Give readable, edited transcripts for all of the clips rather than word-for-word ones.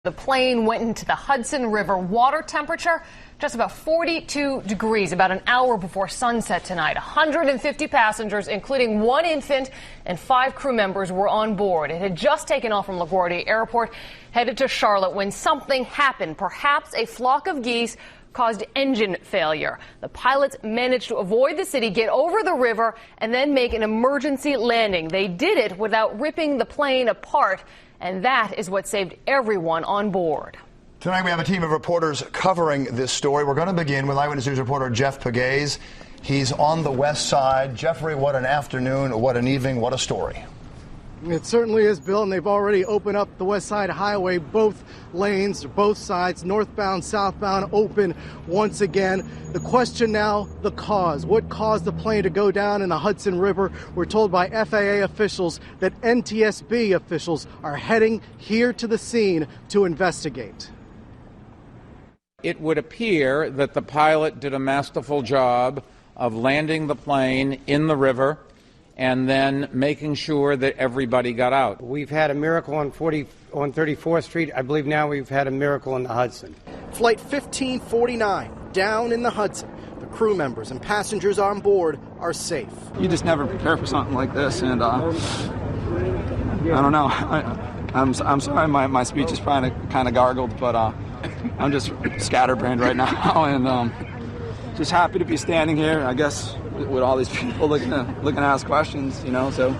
The plane went into the Hudson River. Water temperature just about 42 degrees about an hour before sunset tonight. 150 passengers, including one infant and 5 crew members, were on board. It had just taken off from LaGuardia Airport, headed to Charlotte, when something happened. Perhaps a flock of geese caused engine failure. The pilots managed to avoid the city, get over the river, and then make an emergency landing. They did it without ripping the plane apart. And that is what saved everyone on board. Tonight we have a team of reporters covering this story. We're going to begin with Eyewitness News reporter Jeff Pegues. He's on the west side. Jeffrey, what an afternoon, what an evening, what a story. It certainly is, Bill, and they've already opened up the West Side Highway. Both lanes, both sides, northbound, southbound, open once again. The question now, the cause. What caused the plane to go down in the Hudson River? We're told by FAA officials that NTSB officials are heading here to the scene to investigate. It would appear that the pilot did a masterful job of landing the plane in the river and then making sure that everybody got out. We've had a miracle on 34th Street. I believe now we've had a miracle in the Hudson. Flight 1549 down in the Hudson. The crew members and passengers on board are safe. You just never prepare for something like this, and I don't know. I'm sorry, my speech is probably kind of gargled, but I'm just scatterbrained right now, and just happy to be standing here, I guess, with all these people looking to ask questions, you know. So,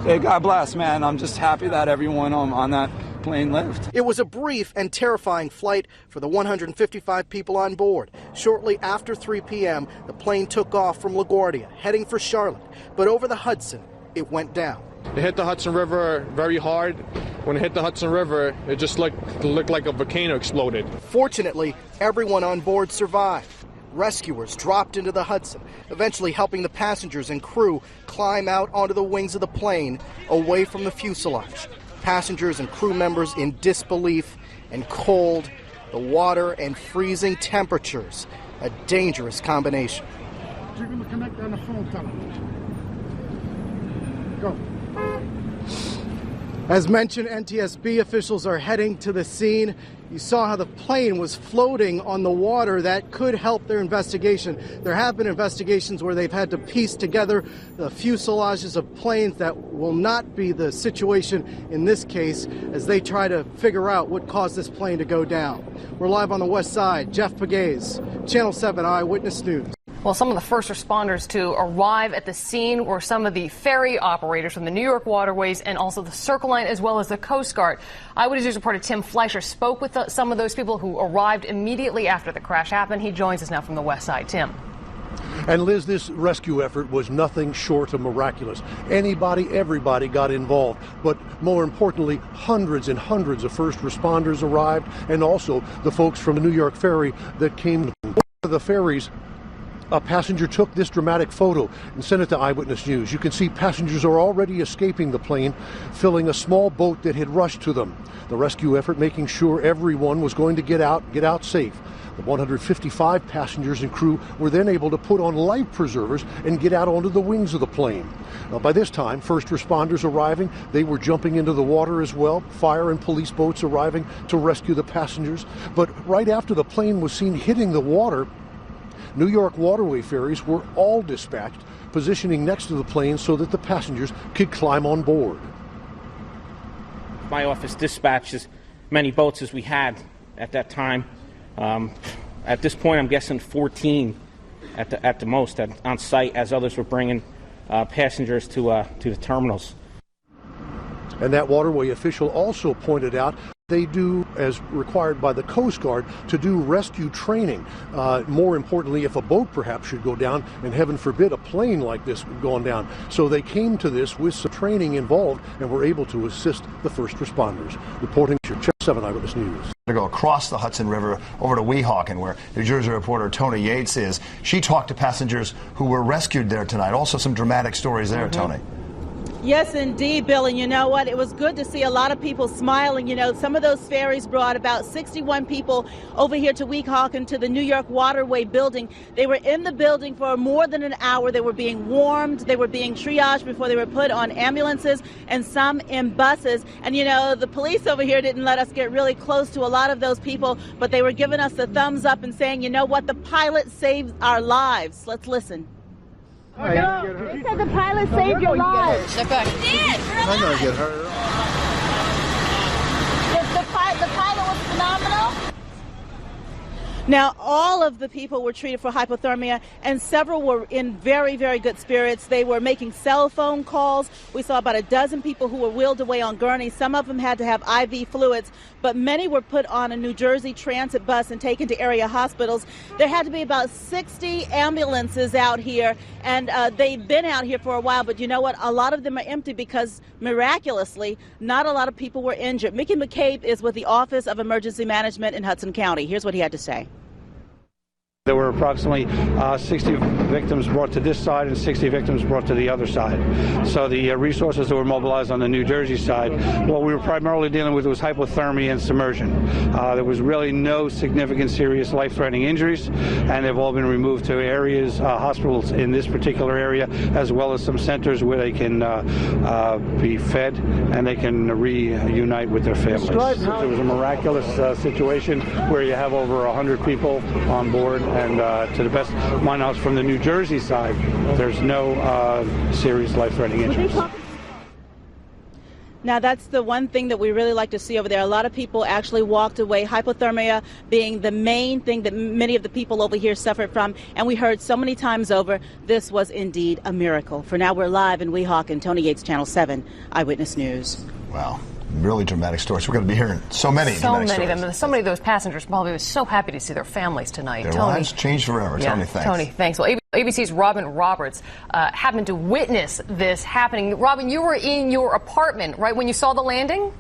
hey, God bless, man. I'm just happy that everyone on that plane lived. It was a brief and terrifying flight for the 155 people on board. Shortly after 3 p.m., the plane took off from LaGuardia, heading for Charlotte. But over the Hudson, it went down. It hit the Hudson River very hard. When it hit the Hudson River, it just looked like a volcano exploded. Fortunately, everyone on board survived. Rescuers dropped into the Hudson, eventually helping the passengers and crew climb out onto the wings of the plane, away from the fuselage. Passengers and crew members in disbelief and cold, the water and freezing temperatures, a dangerous combination. You're going to connect on the phone, tell them. Go. As mentioned, NTSB officials are heading to the scene. You saw how the plane was floating on the water. That could help their investigation. There have been investigations where they've had to piece together the fuselages of planes. That will not be the situation in this case as they try to figure out what caused this plane to go down. We're live on the west side. Jeff Pegues, Channel 7 Eyewitness News. Well, some of the first responders to arrive at the scene were some of the ferry operators from the New York waterways and also the Circle Line, as well as the Coast Guard. Eyewitness News reporter Tim Fleischer spoke with some of those people who arrived immediately after the crash happened. He joins us now from the west side. Tim. And Liz, this rescue effort was nothing short of miraculous. Everybody got involved. But more importantly, hundreds and hundreds of first responders arrived, and also the folks from the New York ferry that came to one of the ferries. A passenger took this dramatic photo and sent it to Eyewitness News. You can see passengers are already escaping the plane, filling a small boat that had rushed to them. The rescue effort making sure everyone was going to get out safe. The 155 passengers and crew were then able to put on life preservers and get out onto the wings of the plane. Now, by this time, first responders arriving, they were jumping into the water as well. Fire and police boats arriving to rescue the passengers. But right after the plane was seen hitting the water, New York waterway ferries were all dispatched, positioning next to the plane so that the passengers could climb on board. My office dispatched as many boats as we had at that time. At this point, I'm guessing 14 at the most on site, as others were bringing passengers to the terminals. And that waterway official also pointed out they do, as required by the Coast Guard, to do rescue training. More importantly, if a boat perhaps should go down, and heaven forbid a plane like this would go down. So they came to this with some training involved and were able to assist the first responders. Reporting to Channel 7 Eyewitness News. To go across the Hudson River over to Weehawken, where New Jersey reporter Tony Yates is. She talked to passengers who were rescued there tonight. Also some dramatic stories there, Tony. Yes, indeed, Bill. And you know what? It was good to see a lot of people smiling. You know, some of those ferries brought about 61 people over here to Weehawken to the New York Waterway building. They were in the building for more than an hour. They were being warmed. They were being triaged before they were put on ambulances and some in buses. And, you know, the police over here didn't let us get really close to a lot of those people, but they were giving us the thumbs up and saying, you know what? The pilot saved our lives. Let's listen. They said the pilot saved your lives. Step back. He did. I'm going to get hurt. The pilot was phenomenal. Now, all of the people were treated for hypothermia, and several were in very, very good spirits. They were making cell phone calls. We saw about a dozen people who were wheeled away on gurneys. Some of them had to have IV fluids, but many were put on a New Jersey transit bus and taken to area hospitals. There had to be about 60 ambulances out here, and they've been out here for a while, but you know what? A lot of them are empty because, miraculously, not a lot of people were injured. Mickey McCabe is with the Office of Emergency Management in Hudson County. Here's what he had to say. There were approximately 60 victims brought to this side and 60 victims brought to the other side. So the resources that were mobilized on the New Jersey side, what we were primarily dealing with was hypothermia and submersion. There was really no significant serious life-threatening injuries, and they've all been removed to areas, hospitals in this particular area, as well as some centers where they can be fed and they can reunite with their families. It was a miraculous situation where you have over 100 people on board. And to the best of my knowledge, from the New Jersey side, there's no serious life-threatening injuries. Now, that's the one thing that we really like to see over there. A lot of people actually walked away, hypothermia being the main thing that many of the people over here suffered from. And we heard so many times over, this was indeed a miracle. For now, we're live in Weehawken. Tony Yates, Channel 7, Eyewitness News. Wow. Really dramatic stories. We're going to be hearing so many dramatic stories. of them. So many of those passengers probably were so happy to see their families tonight. Their Tony, lives changed forever. Yeah, Tony, thanks. Tony, thanks. Well, ABC's Robin Roberts happened to witness this happening. Robin, you were in your apartment, right, when you saw the landing?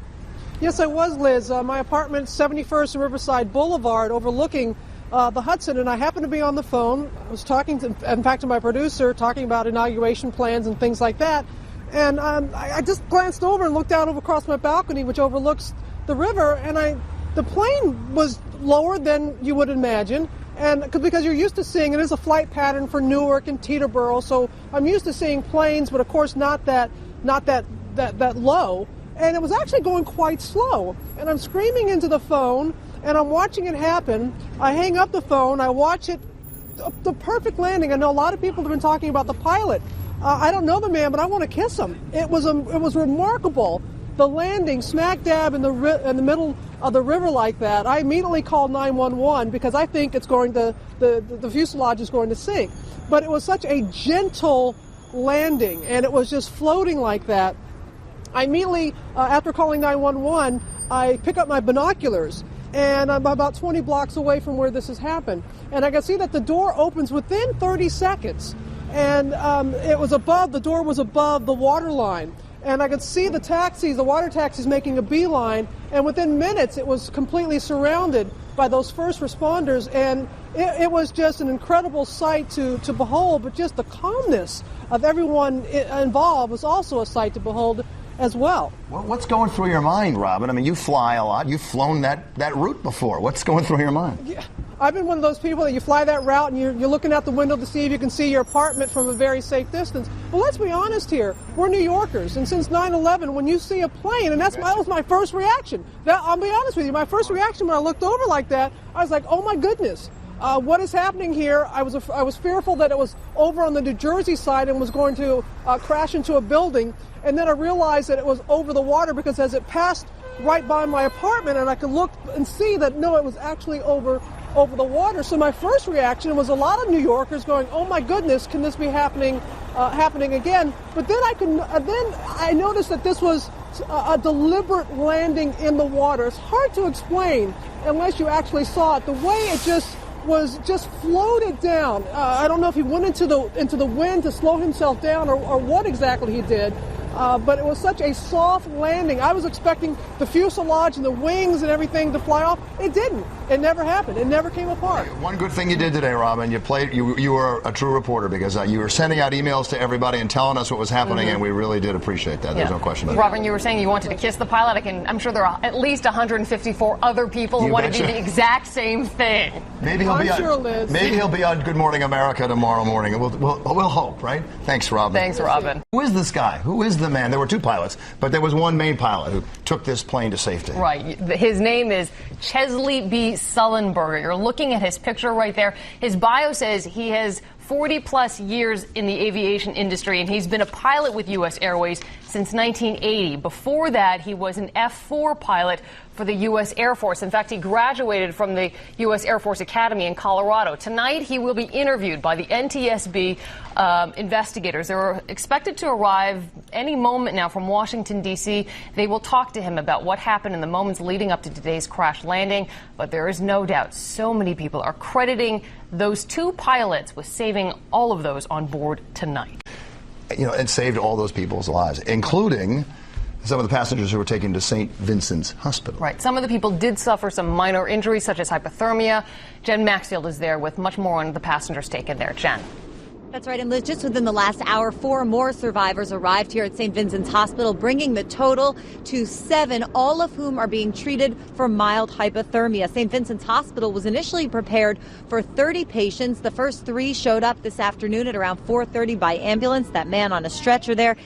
Yes, I was, Liz. My apartment, 71st Riverside Boulevard, overlooking the Hudson, and I happened to be on the phone. I was talking, in fact, to my producer, talking about inauguration plans and things like that. And I just glanced over and looked out over across my balcony, which overlooks the river, and the plane was lower than you would imagine, and because you're used to seeing, it is a flight pattern for Newark and Teterboro, so I'm used to seeing planes, but of course not that low, and it was actually going quite slow, and I'm screaming into the phone, and I'm watching it happen. I hang up the phone, I watch it, the perfect landing. I know a lot of people have been talking about the pilot. I don't know the man, but I want to kiss him. It was remarkable, the landing smack dab in the middle of the river like that. I immediately called 911 because I think it's going to the fuselage is going to sink. But it was such a gentle landing, and it was just floating like that. I immediately, after calling 911, I pick up my binoculars, and I'm about 20 blocks away from where this has happened. And I can see that the door opens within 30 seconds. And the door was above the water line. And I could see the water taxis making a beeline, and within minutes it was completely surrounded by those first responders, and it was just an incredible sight to behold, but just the calmness of everyone involved was also a sight to behold as well. What's going through your mind, Robin? I mean, you fly a lot. You've flown that route before. What's going through your mind? Yeah, I've been one of those people that you fly that route and you're looking out the window to see if you can see your apartment from a very safe distance. Well, let's be honest here. We're New Yorkers, and since 9/11, when you see a plane, and that was my first reaction. I'll be honest with you. My first reaction when I looked over like that, I was like, oh my goodness. What is happening here? I was fearful that it was over on the New Jersey side and was going to crash into a building. And then I realized that it was over the water because as it passed right by my apartment, and I could look and see that, no, it was actually over the water. So my first reaction was a lot of New Yorkers going, oh my goodness, can this be happening again? But then I noticed that this was a deliberate landing in the water. It's hard to explain unless you actually saw it. The way it just floated down. I don't know if he went into the wind to slow himself down or what exactly he did, but it was such a soft landing. I was expecting the fuselage and the wings and everything to fly off. It didn't. It never happened. It never came apart. One good thing you did today, Robin, you were a true reporter, because you were sending out emails to everybody and telling us what was happening, and we really did appreciate that. There's no question about it. Robin, you were saying you wanted to kiss the pilot. I'm sure there are at least 154 other people who want to do the exact same thing. Maybe he'll be on Good Morning America tomorrow morning. We'll hope, right? Thanks, Robin. Thanks, Robin. Who is this guy? Who is the man? There were two pilots, but there was one main pilot who took this plane to safety. Right. His name is Chesley B. Sullenberger. You're looking at his picture right there. His bio says he has 40-plus years in the aviation industry, and he's been a pilot with U.S. Airways since 1980. Before that, he was an F-4 pilot for the U.S. Air Force. In fact, he graduated from the U.S. Air Force Academy in Colorado. Tonight, he will be interviewed by the NTSB investigators. They're expected to arrive any moment now from Washington, D.C. They will talk to him about what happened in the moments leading up to today's crash landing. But there is no doubt so many people are crediting those two pilots with saving all of those on board tonight. And saved all those people's lives, including some of the passengers who were taken to St. Vincent's Hospital. Right. Some of the people did suffer some minor injuries, such as hypothermia. Jen Maxfield is there with much more on the passengers taken there. Jen. That's right. And Liz, just within the last hour, 4 more survivors arrived here at St. Vincent's Hospital, bringing the total to 7, all of whom are being treated for mild hypothermia. St. Vincent's Hospital was initially prepared for 30 patients. The first 3 showed up this afternoon at around 4:30 by ambulance. That man on a stretcher there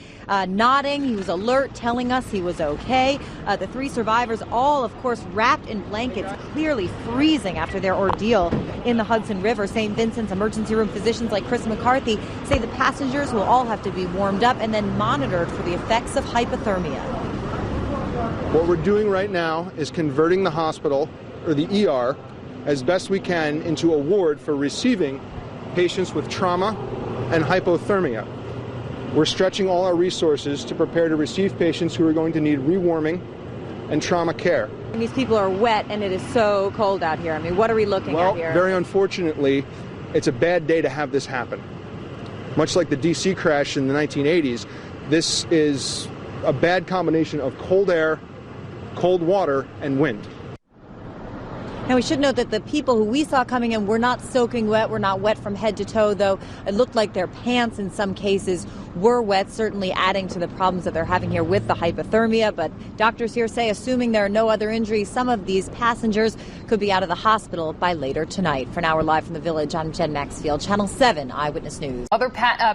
nodding. He was alert, telling us he was okay. The 3 survivors, all, of course, wrapped in blankets, clearly freezing after their ordeal in the Hudson River. St. Vincent's emergency room physicians like Chris McCarthy say the passengers will all have to be warmed up and then monitored for the effects of hypothermia. What we're doing right now is converting the hospital, or the ER, as best we can into a ward for receiving patients with trauma and hypothermia. We're stretching all our resources to prepare to receive patients who are going to need rewarming and trauma care. And these people are wet and it is so cold out here. I mean, what are we looking at here? Well, very unfortunately, it's a bad day to have this happen. Much like the D.C. crash in the 1980s, this is a bad combination of cold air, cold water, and wind. Now, we should note that the people who we saw coming in were not soaking wet, were not wet from head to toe, though it looked like their pants in some cases were wet, certainly adding to the problems that they're having here with the hypothermia. But doctors here say, assuming there are no other injuries, some of these passengers could be out of the hospital by later tonight. For now, we're live from the Village. I'm Jen Maxfield, Channel 7 Eyewitness News. Other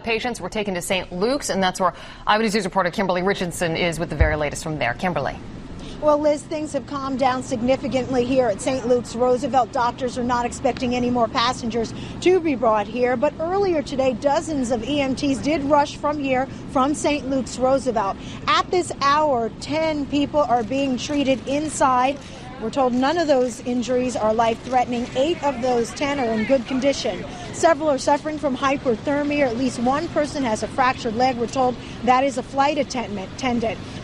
patients were taken to St. Luke's, and that's where Eyewitness News reporter Kimberly Richardson is with the very latest from there. Kimberly. Well, Liz, things have calmed down significantly here at St. Luke's Roosevelt. Doctors are not expecting any more passengers to be brought here. But earlier today, dozens of EMTs did rush from here, from St. Luke's Roosevelt. At this hour, 10 people are being treated inside. We're told none of those injuries are life-threatening. 8 of those 10 are in good condition. Several are suffering from hypothermia. At least one person has a fractured leg. We're told that is a flight attendant.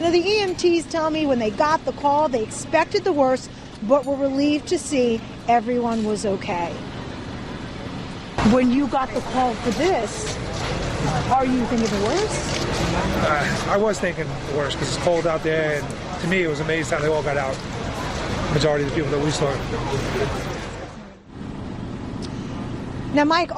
Now, the EMTs tell me when they got the call, they expected the worst, but were relieved to see everyone was okay. When you got the call for this, are you thinking the worst? I was thinking the worst because it's cold out there, and to me it was amazing how they all got out. Majority of the people that we saw. Now, Mike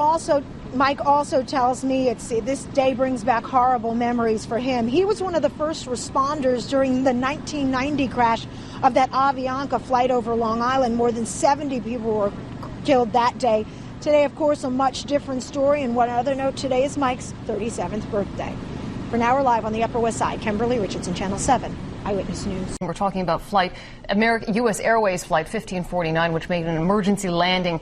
also tells me this day brings back horrible memories for him. He was one of the first responders during the 1990 crash of that Avianca flight over Long Island. More than 70 people were killed that day. Today, of course, a much different story. And one other note, today is Mike's 37th birthday. For now, we're live on the Upper West Side. Kimberly Richardson, Channel 7. Eyewitness News. We're talking about U.S. Airways Flight 1549, which made an emergency landing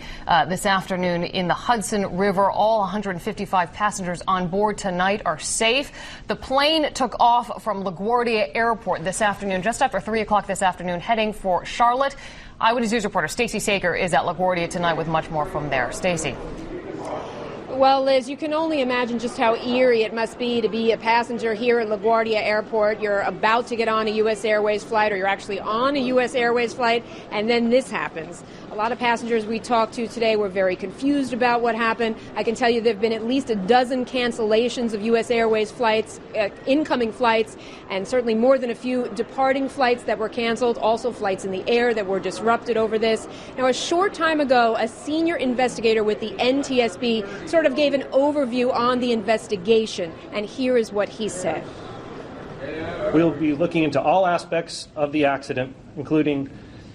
this afternoon in the Hudson River. All 155 passengers on board tonight are safe. The plane took off from LaGuardia Airport this afternoon, just after 3 o'clock this afternoon, heading for Charlotte. Eyewitness News reporter Stacey Sager is at LaGuardia tonight with much more from there. Stacey. Well, Liz, you can only imagine just how eerie it must be to be a passenger here at LaGuardia Airport. You're about to get on a U.S. Airways flight, or you're actually on a U.S. Airways flight, and then this happens. A lot of passengers we talked to today were very confused about what happened. I can tell you there have been at least a dozen cancellations of U.S. Airways flights, incoming flights, and certainly more than a few departing flights that were canceled, also flights in the air that were disrupted over this. Now, a short time ago, a senior investigator with the NTSB sort of gave an overview on the investigation, and here is what he said. We'll be looking into all aspects of the accident, including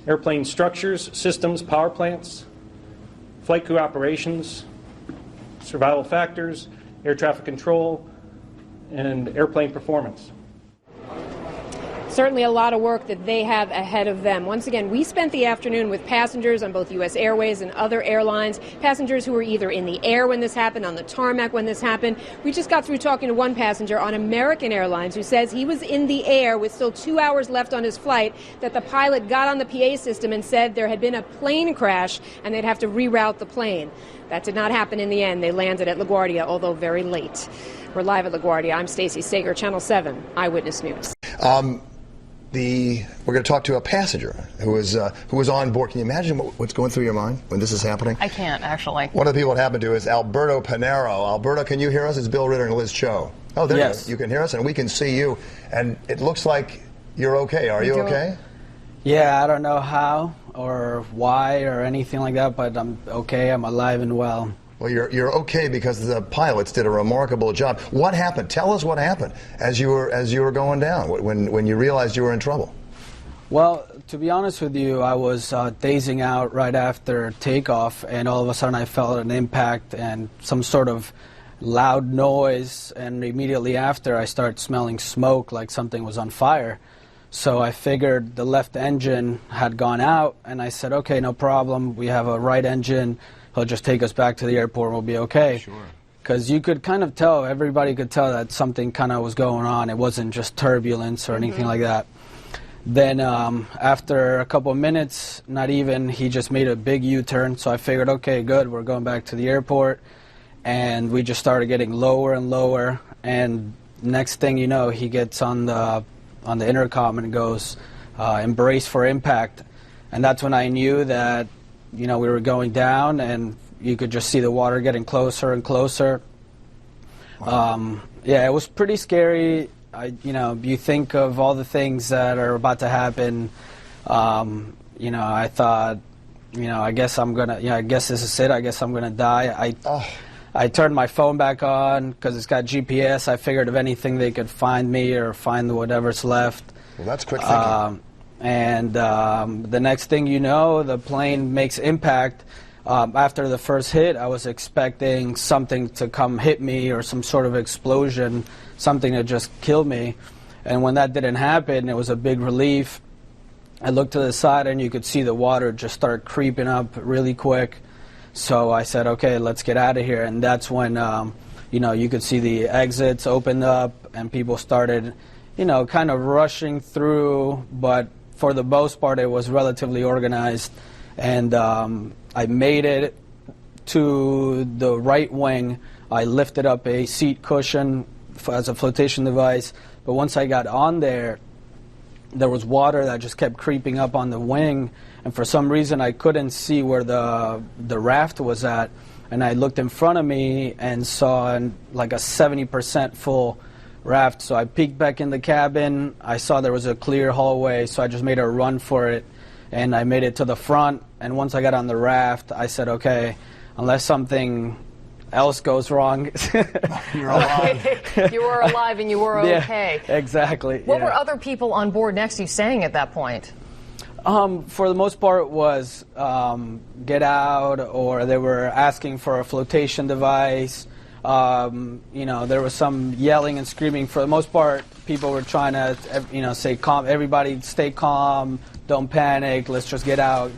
airplane structures, systems, power plants, flight crew operations, survival factors, air traffic control, and airplane performance. Certainly a lot of work that they have ahead of them. Once again, we spent the afternoon with passengers on both U.S. Airways and other airlines, passengers who were either in the air when this happened, on the tarmac when this happened. We just got through talking to one passenger on American Airlines who says he was in the air with still 2 hours left on his flight, that the pilot got on the PA system and said there had been a plane crash and they'd have to reroute the plane. That did not happen in the end. They landed at LaGuardia, although very late. We're live at LaGuardia. I'm Stacey Sager, Channel 7 Eyewitness News. We're going to talk to a passenger who was on board. Can you imagine what's going through your mind when this is happening? I can't, actually. One of the people it happened to is Alberto Panero. Alberto, can you hear us? It's Bill Ritter and Liz Cho. Oh, there yes. You can hear us, and we can see you. And it looks like you're okay. Are you okay? Yeah, I don't know how or why or anything like that, but I'm okay. I'm alive and well. Well, you're okay because the pilots did a remarkable job. What happened? Tell us what happened as you were going down when you realized you were in trouble. Well, to be honest with you, I was dazing out right after takeoff, and all of a sudden I felt an impact and some sort of loud noise, and immediately after I started smelling smoke like something was on fire. So I figured the left engine had gone out, and I said, okay, no problem. We have a right engine. He'll just take us back to the airport and we'll be okay. Sure. Because you could kind of tell, everybody could tell that something kind of was going on. It wasn't just turbulence or anything like that. Then after a couple of minutes, not even, he just made a big U-turn. So I figured, okay, good, we're going back to the airport. And we just started getting lower and lower. And next thing you know, he gets on the intercom and goes, embrace for impact. And that's when I knew that, you know, we were going down, and you could just see the water getting closer and closer. Wow. Yeah, it was pretty scary. You think of all the things that are about to happen. I thought, I guess I guess this is it. I guess I'm gonna die. I turned my phone back on because it's got GPS. I figured if anything, they could find me or find whatever's left. Well, that's quick thinking. And the next thing you know, the plane makes impact. After the first hit, I was expecting something to come hit me or some sort of explosion, something to just kill me. And when that didn't happen, it was a big relief. I looked to the side, and you could see the water just start creeping up really quick. So I said, okay, let's get out of here. And that's when, you could see the exits opened up, and people started, kind of rushing through, but for the most part, it was relatively organized, and I made it to the right wing. I lifted up a seat cushion as a flotation device, but once I got on there, there was water that just kept creeping up on the wing, and for some reason I couldn't see where the raft was at, and I looked in front of me and saw like a 70% full raft. So I peeked back in the cabin. I saw there was a clear hallway, so I just made a run for it, and I made it to the front. And once I got on the raft, I said, okay, unless something else goes wrong. You're alive. You were alive and you were okay. Yeah, exactly. What were other people on board next to you saying at that point? For the most part, it was get out, or they were asking for a flotation device. There was some yelling and screaming. For the most part, people were trying to, say, calm, everybody stay calm, don't panic, let's just get out,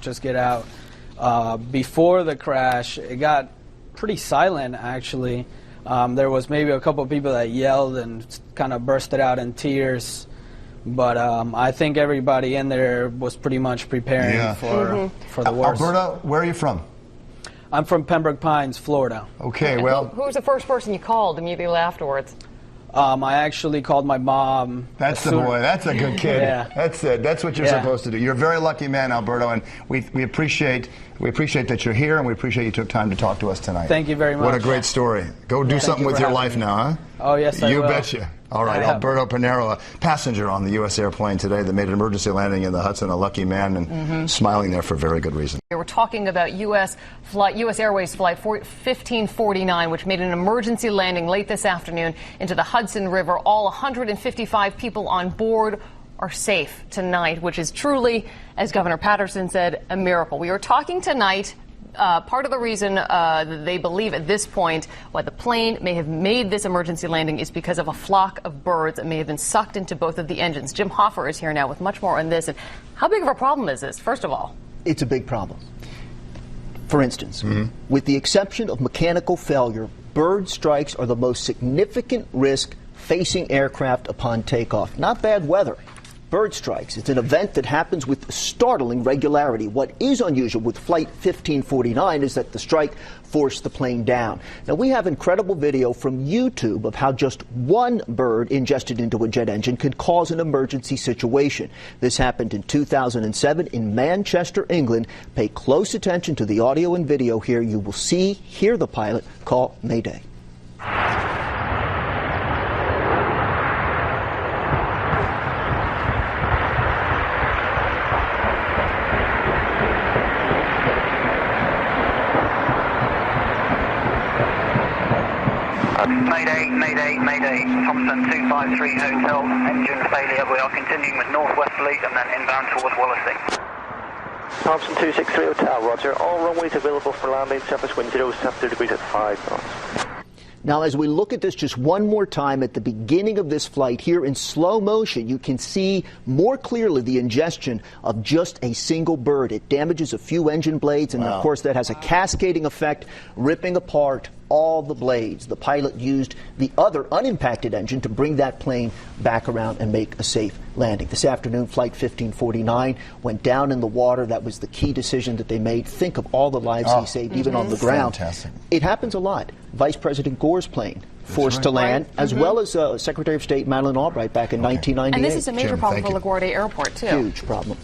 Before the crash, it got pretty silent, actually. There was maybe a couple of people that yelled and kind of bursted out in tears. But I think everybody in there was pretty much preparing for the worst. Alberta, where are you from? I'm from Pembroke Pines, Florida. Okay, well. Who was the first person you called immediately afterwards? I actually called my mom. That's the boy. That's a good kid. Yeah. That's it. That's what you're supposed to do. You're a very lucky man, Alberto, and we appreciate that you're here, and we appreciate you took time to talk to us tonight. Thank you very much. What a great story. Go do something with your life now, huh? Oh, yes, I will. You betcha. All right, Alberto Pinero, a passenger on the U.S. airplane today that made an emergency landing in the Hudson, a lucky man, and smiling there for very good reason. We're talking about U.S. Airways Flight 1549, which made an emergency landing late this afternoon into the Hudson River. All 155 people on board are safe tonight, which is truly, as Governor Patterson said, a miracle. We are talking tonight. Part of the reason that they believe at this point why the plane may have made this emergency landing is because of a flock of birds that may have been sucked into both of the engines. Jim Hoffer is here now with much more on this. And how big of a problem is this, first of all? It's a big problem. For instance, with the exception of mechanical failure, bird strikes are the most significant risk facing aircraft upon takeoff. Not bad weather. Bird strikes. It's an event that happens with startling regularity. What is unusual with Flight 1549 is that the strike forced the plane down. Now, we have incredible video from YouTube of how just one bird ingested into a jet engine could cause an emergency situation. This happened in 2007 in Manchester, England. Pay close attention to the audio and video here. You will hear the pilot call Mayday. Mayday, Mayday, Mayday. Thompson 253 Hotel, engine failure. We are continuing with northwesterly and then inbound towards Wallasey. Thompson 263 Hotel, roger. All runways available for landing. Surface wind 070 degrees at 5 knots. Now, as we look at this just one more time at the beginning of this flight here in slow motion, you can see more clearly the ingestion of just a single bird. It damages a few engine blades, and of course that has a cascading effect, ripping apart all the blades. The pilot used the other unimpacted engine to bring that plane back around and make a safe landing. This afternoon, Flight 1549 went down in the water. That was the key decision that they made. Think of all the lives he saved, even on the ground. Fantastic. It happens a lot. Vice President Gore's plane forced to land, as well as Secretary of State Madeleine Albright back in 1998. And this is a major problem for LaGuardia Airport, too. Huge problem.